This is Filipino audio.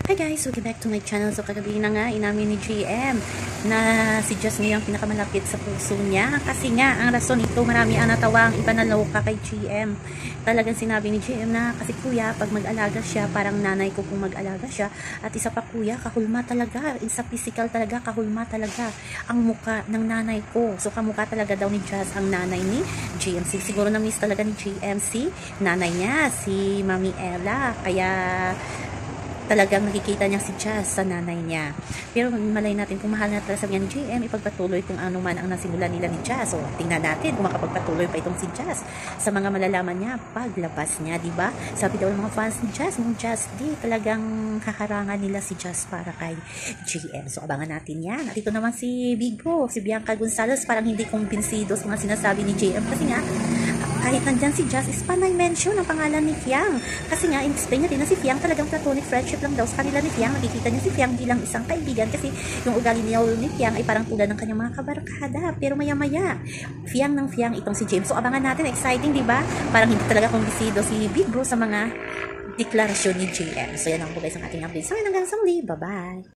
Hi guys! Welcome back to my channel. So kagabi na nga, inamin ni GM na si Jess ngayon pinakamalapit sa puso niya. Kasi nga, ang rason ito, marami ang natawa ang iba na loka kay GM. Talagang sinabi ni GM na, kasi kuya, pag mag-alaga siya, parang nanay ko kung mag-alaga siya. At isa pa kuya, kahulma talaga. Sa physical talaga, kahulma talaga ang muka ng nanay ko. So kamukha talaga daw ni Jess ang nanay ni GMC. Siguro na-miss talaga ni GMC, nanay niya, si Mami Ella. Kaya talagang nakikita niya si Jess sa nanay niya. Pero malay natin kung mahal na talaga sabi niya ni JM, ipagpatuloy kung ano man ang nasimulan nila ni Jess. So, tingnan natin kung makapagpatuloy pa itong si Jess sa mga malalaman niya paglabas niya, di ba? Sabi daw ng mga fans ni Jess, nung Jess di talagang haharangan nila si Jess para kay JM. So, abangan natin yan. At ito naman si Big Bro, si Bianca Gonzalez, parang hindi kumbinsido sa mga sinasabi ni JM kasi nga, kahit nandyan si Jess, is panay mention ang pangalan ni Fiang. Kasi nga, in-explain niya din na si Fiang talagang platonic friendship lang daw sa kanila ni Fiang. Nakikita niya si Fiang bilang isang kaibigan kasi yung ugali niya ni Fiang ay parang tulad ng kanyang mga kabarkada. Pero maya-maya, Fiang ng Fiang itong si James. So, abangan natin. Exciting, di ba? Parang hindi talaga kumbisido si Big Bro sa mga deklarasyon ni JM. So, yan ang po guys ang ating update. So, hanggang sa muli. Bye-bye!